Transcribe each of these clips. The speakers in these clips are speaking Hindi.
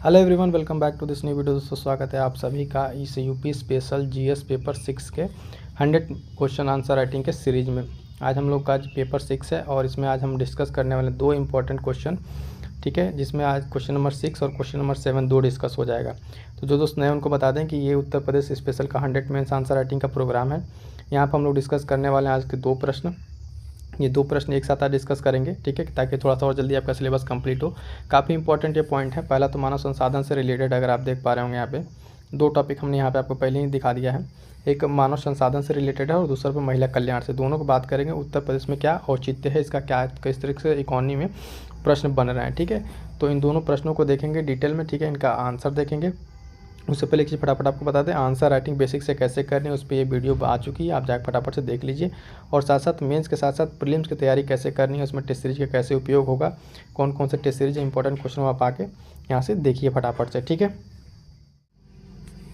Hello everyone, welcome back to this new video. दोस्तों स्वागत है आप सभी का इस यूपी स्पेशल जीएस पेपर 6 के 100 क्वेश्चन आंसर राइटिंग के सीरीज में। आज हम लोग का पेपर 6 है और इसमें आज हम डिस्कस करने वाले दो इंपॉर्टेंट क्वेश्चन, ठीक है, जिसमें आज क्वेश्चन नंबर 6 और क्वेश्चन नंबर 7 दो डिस्कस हो जाएगा। तो जो दोस्त नए उनको बता दें कि ये उत्तर प्रदेश स्पेशल का 100 मेंस आंसर राइटिंग का प्रोग्राम है। यहाँ पर हम लोग डिस्कस करने वाले हैं आज के दो प्रश्न। ये दो प्रश्न एक साथ आज डिस्कस करेंगे, ठीक है, ताकि थोड़ा सा और जल्दी आपका सिलेबस कंप्लीट हो। काफ़ी इंपॉर्टेंट ये पॉइंट है। पहला तो मानव संसाधन से रिलेटेड, अगर आप देख पा रहे होंगे यहाँ पे दो टॉपिक हमने यहाँ पे आपको पहले ही दिखा दिया है। एक मानव संसाधन से रिलेटेड है और दूसरा पे महिला कल्याण से। दोनों को बात करेंगे। उत्तर प्रदेश में क्या औचित्य है इसका, क्या किस तरीके से इकोनॉमी में प्रश्न बन रहे हैं, ठीक है। तो इन दोनों प्रश्नों को देखेंगे डिटेल में, ठीक है, इनका आंसर देखेंगे। उससे पहले एक चीज़ फटाफट आपको बता दें, आंसर राइटिंग बेसिक से कैसे करनी है उस पर ये वीडियो आ चुकी है, आप जाकर फटाफट से देख लीजिए। और साथ साथ मेंस के साथ साथ प्रीलिम्स की तैयारी कैसे करनी है, उसमें टेस्ट सीरीज का कैसे उपयोग होगा, कौन कौन से टेस्ट सीरीज इंपॉर्टेंट क्वेश्चन आप आके यहाँ से देखिए फटाफट से, ठीक है।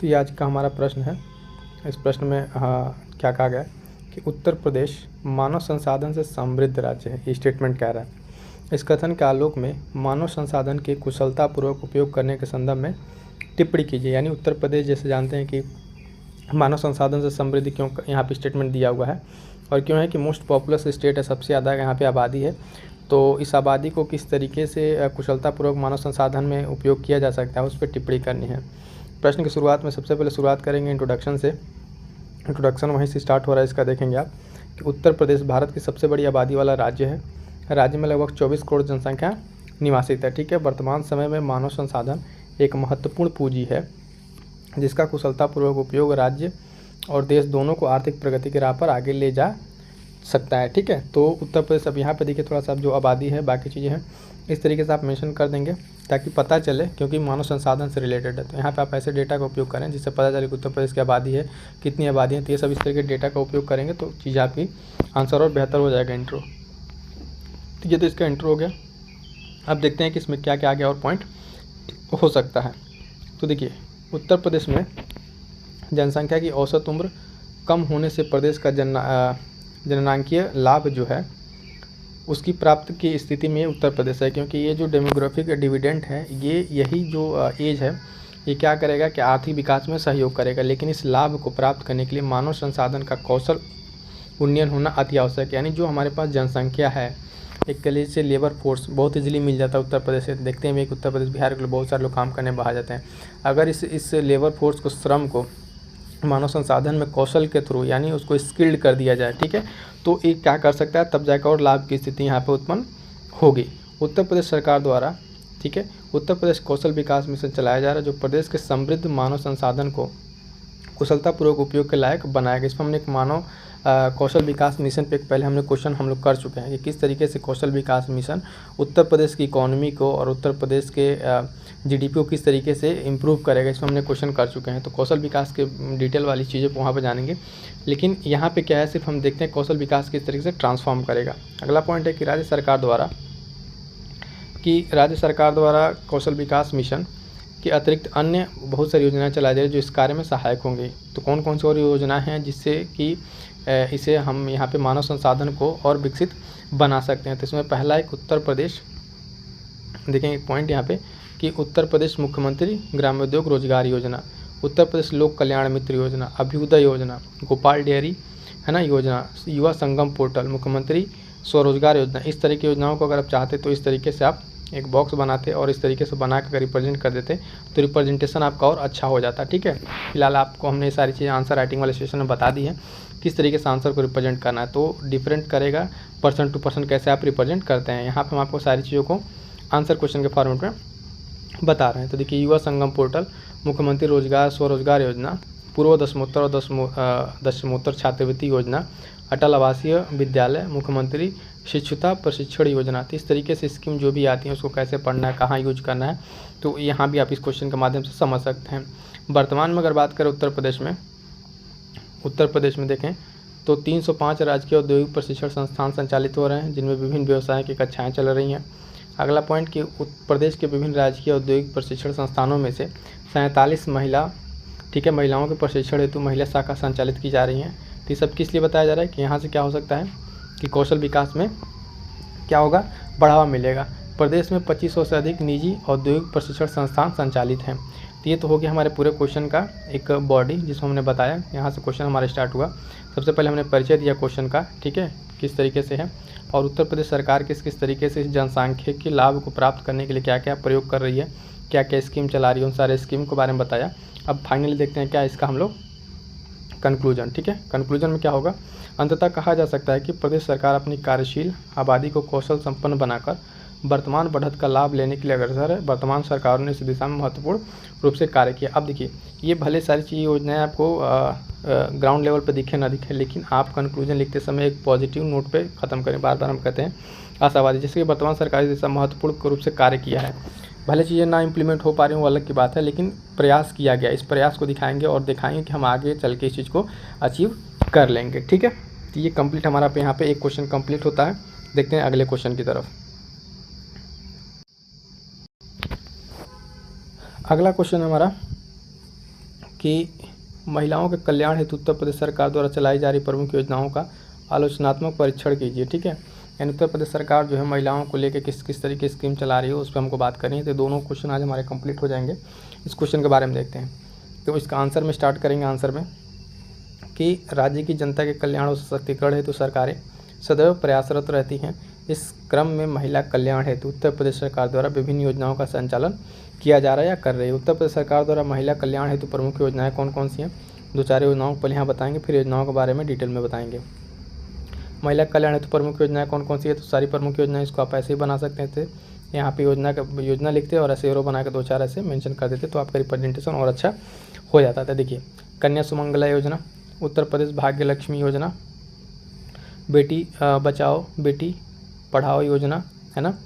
तो ये आज का हमारा प्रश्न है। इस प्रश्न में क्या कहा गया कि उत्तर प्रदेश मानव संसाधन से समृद्ध राज्य है, ये स्टेटमेंट कह रहा है। इस कथन के आलोक में मानव संसाधन के कुशलतापूर्वक उपयोग करने के संदर्भ में टिप्पणी कीजिए। यानी उत्तर प्रदेश जैसे जानते हैं कि मानव संसाधन से समृद्ध क्यों यहाँ पे स्टेटमेंट दिया हुआ है, और क्यों है कि मोस्ट पॉपुलस स्टेट है, सबसे ज़्यादा यहाँ पे आबादी है। तो इस आबादी को किस तरीके से कुशलतापूर्वक मानव संसाधन में उपयोग किया जा सकता है उस पर टिप्पणी करनी है। प्रश्न की शुरुआत में सबसे पहले शुरुआत करेंगे इंट्रोडक्शन से। इंट्रोडक्शन वहीं से स्टार्ट हो रहा है। इसका देखेंगे आप कि उत्तर प्रदेश भारत की सबसे बड़ी आबादी वाला राज्य है। राज्य में लगभग 24 करोड़ जनसंख्या निवासित है, ठीक है। वर्तमान समय में मानव संसाधन एक महत्वपूर्ण पूंजी है जिसका कुशलतापूर्वक उपयोग राज्य और देश दोनों को आर्थिक प्रगति की राह पर आगे ले जा सकता है, ठीक है। तो उत्तर प्रदेश, अब यहाँ पे देखिए थोड़ा सा जो आबादी है, बाकी चीज़ें हैं, इस तरीके से आप मेंशन कर देंगे ताकि पता चले, क्योंकि मानव संसाधन से रिलेटेड है। तो यहाँ पे आप ऐसे डेटा का उपयोग करें जिससे पता चले कि उत्तर प्रदेश की आबादी है, कितनी आबादी है। तो ये सब इस तरीके के डेटा का उपयोग करेंगे तो चीज़ आपकी आंसर और बेहतर हो जाएगा। इंट्रो, तो ये तो इसका इंट्रो हो गया। अब देखते हैं कि इसमें क्या क्या आगे और पॉइंट हो सकता है। तो देखिए, उत्तर प्रदेश में जनसंख्या की औसत उम्र कम होने से प्रदेश का जननांकीय लाभ जो है उसकी प्राप्त की स्थिति में उत्तर प्रदेश है, क्योंकि ये जो डेमोग्राफिक डिविडेंड है, यही जो एज है, ये क्या करेगा कि आर्थिक विकास में सहयोग करेगा। लेकिन इस लाभ को प्राप्त करने के लिए मानव संसाधन का कौशल उन्नयन होना अति आवश्यक है। यानी जो हमारे पास जनसंख्या है, एक कले से लेबर फोर्स बहुत इजीली मिल जाता है उत्तर प्रदेश से। देखते हैं कि उत्तर प्रदेश बिहार के लोग बहुत सारे लोग काम करने बाहर जाते हैं। अगर इस लेबर फोर्स को, श्रम को मानव संसाधन में कौशल के थ्रू, यानी उसको स्किल्ड कर दिया जाए, ठीक है, तो ये क्या कर सकता है, तब जाकर और लाभ की स्थिति यहाँ पे उत्पन्न होगी। उत्तर प्रदेश सरकार द्वारा, ठीक है, उत्तर प्रदेश कौशल विकास मिशन चलाया जा रहा है जो प्रदेश के समृद्ध मानव संसाधन को कुशलतापूर्वक उपयोग के लायक बनाएगा। इसमें हमने एक मानव कौशल विकास मिशन पे पहले हमने क्वेश्चन हम लोग कर चुके हैं कि किस तरीके से कौशल विकास मिशन उत्तर प्रदेश की इकोनॉमी को और उत्तर प्रदेश के जीडीपी को किस तरीके से इम्प्रूव करेगा। इसमें हमने क्वेश्चन कर चुके हैं। तो कौशल विकास के डिटेल वाली चीज़ें वहाँ पर जानेंगे। लेकिन यहाँ पे क्या है, सिर्फ हम देखते हैं कौशल विकास किस तरीके से ट्रांसफॉर्म करेगा। अगला पॉइंट है कि राज्य सरकार द्वारा कौशल विकास मिशन के अतिरिक्त अन्य बहुत सारी योजनाएं चलाई जा रही है जो इस कार्य में सहायक होंगी। तो कौन कौन सी और योजनाएं हैं जिससे कि इसे हम यहाँ पे मानव संसाधन को और विकसित बना सकते हैं। तो इसमें पहला एक उत्तर प्रदेश, देखें एक पॉइंट यहाँ पे कि उत्तर प्रदेश मुख्यमंत्री ग्रामोद्योग रोजगार योजना, उत्तर प्रदेश लोक कल्याण मित्र योजना, अभ्युदय योजना, गोपाल डेयरी है ना योजना, युवा संगम पोर्टल, मुख्यमंत्री स्वरोजगार योजना। इस तरह की योजनाओं को अगर आप चाहते तो इस तरीके से आप एक बॉक्स बनाते और इस तरीके से बना कर रिप्रेजेंट कर देते तो रिप्रेजेंटेशन आपका और अच्छा हो जाता, ठीक है। फिलहाल आपको हमने सारी चीज़ें आंसर राइटिंग वाले सेशन में बता दी है किस तरीके से आंसर को रिप्रेजेंट करना है। तो डिफरेंट करेगा पर्सन टू पर्सन कैसे आप रिप्रेजेंट करते हैं। यहाँ पर हम आपको सारी चीज़ों को आंसर क्वेश्चन के फॉर्मेट में बता रहे हैं। तो देखिए, युवा संगम पोर्टल, मुख्यमंत्री रोजगार स्वरोजगार योजना, पूर्व दशमोत्तर और दशमोत्तर छात्रवृत्ति योजना, अटल आवासीय विद्यालय, मुख्यमंत्री शिक्षुता प्रशिक्षण योजना। तो इस तरीके से स्कीम जो भी आती है उसको कैसे पढ़ना है, कहाँ यूज करना है, तो यहाँ भी आप इस क्वेश्चन के माध्यम से समझ सकते हैं। वर्तमान में अगर बात करें उत्तर प्रदेश में देखें तो 305 राजकीय औद्योगिक प्रशिक्षण संस्थान संचालित हो रहे हैं जिनमें विभिन्न व्यवसाय की कक्षाएँ चल रही हैं। अगला पॉइंट कि प्रदेश के विभिन्न राजकीय औद्योगिक प्रशिक्षण संस्थानों में से 47 महिला, ठीक है, महिलाओं के प्रशिक्षण हेतु महिला शाखा संचालित की जा रही हैं। तो ये सब किस लिए बताया जा रहा है कि यहाँ से क्या हो सकता है कि कौशल विकास में क्या होगा, बढ़ावा मिलेगा। प्रदेश में 2500 से अधिक निजी औद्योगिक प्रशिक्षण संस्थान संचालित हैं। तो ये तो हो गया हमारे पूरे क्वेश्चन का एक बॉडी जिसमें हमने बताया, यहाँ से क्वेश्चन हमारा स्टार्ट हुआ। सबसे पहले हमने परिचय दिया क्वेश्चन का, ठीक है, किस तरीके से है, और उत्तर प्रदेश सरकार किस तरीके से इस जनसांख्यिकी लाभ को प्राप्त करने के लिए क्या क्या प्रयोग कर रही है, क्या क्या स्कीम चला रही है, उन सारे स्कीम के बारे में बताया। अब फाइनली देखते हैं क्या इसका हम लोग कंक्लूजन, ठीक है। कंक्लूजन में क्या होगा, अंततः कहा जा सकता है कि प्रदेश सरकार अपनी कार्यशील आबादी को कौशल संपन्न बनाकर वर्तमान बढ़त का लाभ लेने के लिए अग्रसर है। वर्तमान सरकारों ने इस दिशा में महत्वपूर्ण रूप से कार्य किया। अब देखिए, ये भले सारी चीज़ योजनाएं आपको ग्राउंड लेवल पर दिखे ना दिखे, लेकिन आप कंक्लूजन लिखते समय एक पॉजिटिव नोट पे ख़त्म करें। बार बार हम कहते हैं आशावादी, जैसे कि वर्तमान सरकार इस दिशा में महत्वपूर्ण रूप से कार्य किया है। भले चीज़ें ना इम्प्लीमेंट हो पा रही वो अलग की बात है, लेकिन प्रयास किया गया। इस प्रयास को दिखाएंगे और दिखाएंगे कि हम आगे चल के इस चीज़ को अचीव कर लेंगे, ठीक है। तो ये कंप्लीट हमारा पे यहाँ पे एक क्वेश्चन कंप्लीट होता है। देखते हैं अगले क्वेश्चन की तरफ। अगला क्वेश्चन हमारा कि महिलाओं के कल्याण हेतु उत्तर प्रदेश सरकार द्वारा चलाई जा रही प्रमुख योजनाओं का आलोचनात्मक परीक्षण कीजिए, ठीक है। यानी उत्तर प्रदेश सरकार जो है महिलाओं को लेकर किस तरीके की स्कीम चला रही है उस पर हमको बात करनी है। तो दोनों क्वेश्चन आज हमारे कंप्लीट हो जाएंगे। इस क्वेश्चन के बारे में देखते हैं। तो इसका आंसर में स्टार्ट करेंगे। आंसर में कि राज्य की जनता के कल्याण और सशक्तिकरण हेतु सरकारें सदैव प्रयासरत रहती हैं। इस क्रम में महिला कल्याण हेतु उत्तर प्रदेश सरकार द्वारा विभिन्न योजनाओं का संचालन किया जा रहा है या कर रही है। उत्तर प्रदेश सरकार द्वारा महिला कल्याण हेतु प्रमुख योजनाएं कौन कौन सी हैं, दो चार योजनाओं को पहले यहाँ बताएंगे, फिर योजनाओं के बारे में डिटेल में बताएंगे। महिला कल्याण हेतु प्रमुख योजनाएं कौन कौन सी है, तो सारी प्रमुख योजनाएं, इसको आप ऐसे ही बना सकते थे। यहाँ पे योजना लिखते और ऐसे एरो बना के दो चार ऐसे मेंशन कर देते तो आपका रिप्रेजेंटेशन और अच्छा हो जाता था। देखिए, कन्या सुमंगला योजना, उत्तर प्रदेश भाग्य लक्ष्मी योजना, बेटी बचाओ बेटी पढ़ाओ योजना, है ना,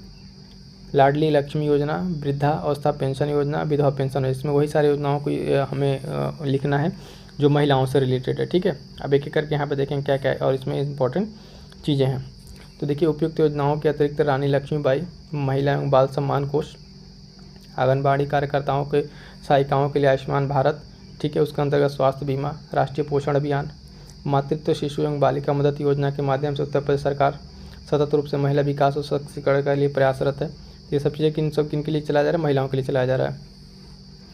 लाडली लक्ष्मी योजना, वृद्धा अवस्था पेंशन योजना, विधवा पेंशन। इसमें वही सारी योजनाओं को हमें लिखना है जो महिलाओं से रिलेटेड है, ठीक है। अब एक एक करके यहाँ पे देखेंगे क्या क्या है और इसमें इंपॉर्टेंट चीज़ें हैं। तो देखिए, उपयुक्त योजनाओं के अतिरिक्त रानी लक्ष्मीबाई महिला एवं बाल सम्मान कोष, आंगनबाड़ी कार्यकर्ताओं के सहायिकाओं के लिए आयुष्मान भारत, ठीक है, उसके अंतर्गत स्वास्थ्य बीमा, राष्ट्रीय पोषण अभियान, मातृत्व शिशु एवं बालिका मदद योजना के माध्यम से उत्तर प्रदेश सरकार सतत रूप से महिला विकास और सशक्तिकरण के लिए प्रयासरत है। ये सब चीज़ें किन के लिए चलाया जा रहा है, महिलाओं के लिए चलाया जा रहा है।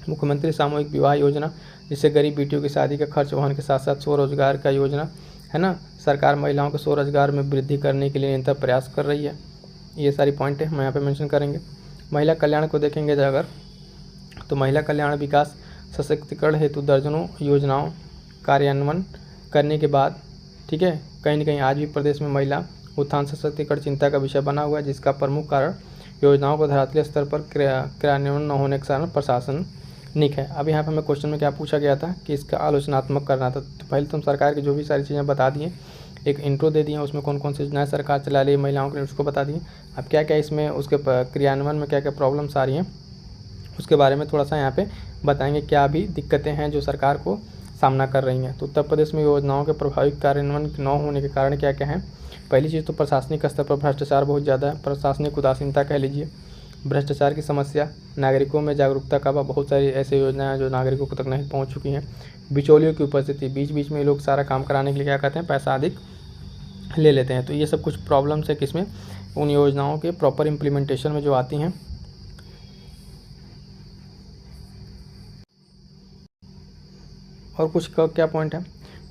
मुख्यमंत्री सामूहिक विवाह योजना, जिससे गरीब बेटियों की शादी का खर्च वहन के साथ साथ स्वरोजगार का योजना, है ना। सरकार महिलाओं के स्वरोजगार में वृद्धि करने के लिए निरंतर प्रयास कर रही है। ये सारी पॉइंट है हम यहाँ पे मेंशन करेंगे। महिला कल्याण को देखेंगे अगर, तो महिला कल्याण विकास सशक्तिकरण हेतु दर्जनों योजनाओं कार्यान्वयन करने के बाद, ठीक है, कहीं न कहीं आज भी प्रदेश में महिला उत्थान सशक्तिकरण चिंता का विषय बना हुआ है, जिसका प्रमुख कारण योजनाओं को धरातलीय स्तर पर क्रियान्वयन न होने के कारण प्रशासनिक है। अब यहाँ पर हमें क्वेश्चन में क्या पूछा गया था कि इसका आलोचनात्मक करना था। तो पहले तुम सरकार की जो भी सारी चीज़ें बता दिए, एक इंट्रो दे दिए, उसमें कौन कौन सी योजनाएं सरकार चला रही है महिलाओं के लिए उसको बता दिए। अब क्या क्या इसमें उसके क्रियान्वयन में क्या क्या प्रॉब्लम्स आ रही हैं उसके बारे में थोड़ा सा यहाँ पे बताएंगे, क्या अभी दिक्कतें हैं जो सरकार को सामना कर रही हैं। तो उत्तर प्रदेश में योजनाओं के प्रभावी कार्यान्वयन न होने के कारण क्या क्या हैं। पहली चीज़ तो प्रशासनिक स्तर पर भ्रष्टाचार बहुत ज़्यादा है, प्रशासनिक उदासीनता कह लीजिए, भ्रष्टाचार की समस्या, नागरिकों में जागरूकता का अभाव, बहुत सारी ऐसी योजनाएं हैं जो नागरिकों तक नहीं पहुंच चुकी हैं, बिचौलियों की उपस्थिति, बीच बीच में लोग सारा काम कराने के लिए क्या कहते हैं, पैसा अधिक ले लेते हैं। तो ये सब कुछ प्रॉब्लम्स है किसमें, उन योजनाओं के प्रॉपर इम्प्लीमेंटेशन में जो आती हैं। और कुछ क्या पॉइंट है,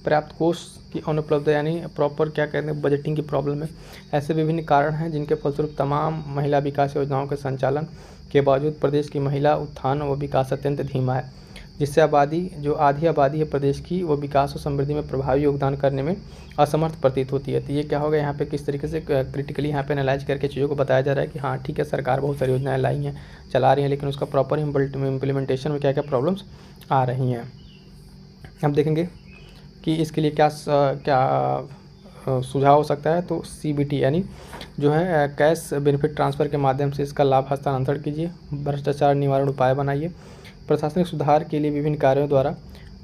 पर्याप्त कोष की अनुपलब्धता, यानी प्रॉपर क्या कहते हैं बजटिंग की प्रॉब्लम है। ऐसे विभिन्न कारण हैं जिनके फलस्वरूप तमाम महिला विकास योजनाओं के संचालन के बावजूद प्रदेश की महिला उत्थान व विकास अत्यंत धीमा है, जिससे आबादी जो आधी आबादी है प्रदेश की वो विकास और समृद्धि में प्रभावी योगदान करने में असमर्थ प्रतीत होती है। तो ये क्या होगा, यहाँ पे किस तरीके से क्रिटिकली यहाँ पे एनालाइज करके चीज़ों को बताया जा रहा है कि हाँ ठीक है, सरकार बहुत सारी योजनाएँ लाई हैं, चला रही हैं, लेकिन उसका प्रॉपर इम्प्लीमेंटेशन में क्या क्या प्रॉब्लम्स आ रही हैं। अब देखेंगे कि इसके लिए क्या सुझाव हो सकता है। तो CBT यानी जो है कैश बेनिफिट ट्रांसफ़र के माध्यम से इसका लाभ हस्तांतरण कीजिए, भ्रष्टाचार निवारण उपाय बनाइए, प्रशासनिक सुधार के लिए विभिन्न कार्यों द्वारा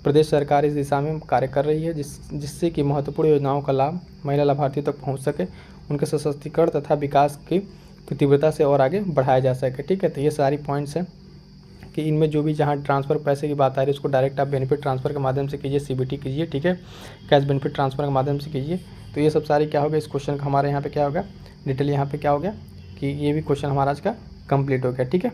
प्रदेश सरकार इस दिशा में कार्य कर रही है, जिससे कि महत्वपूर्ण योजनाओं का लाभ महिला लाभार्थियों तक पहुँच सके, उनके सशक्तिकरण तथा विकास की तीव्रता से और आगे बढ़ाया जा सके। ठीक है, तो ये सारी पॉइंट्स हैं कि इनमें जो भी जहाँ ट्रांसफ़र पैसे की बात आ रही है उसको डायरेक्ट आप बेनिफिट ट्रांसफ़र के माध्यम से कीजिए, CBT कीजिए, ठीक है, कैश बेनिफिट ट्रांसफ़र के माध्यम से कीजिए। तो ये सब सारी क्या होगा, इस क्वेश्चन का हमारे यहाँ पे क्या होगा, डिटेल यहाँ पे क्या हो गया कि ये भी क्वेश्चन हमारा आज का कंप्लीट हो गया। ठीक है।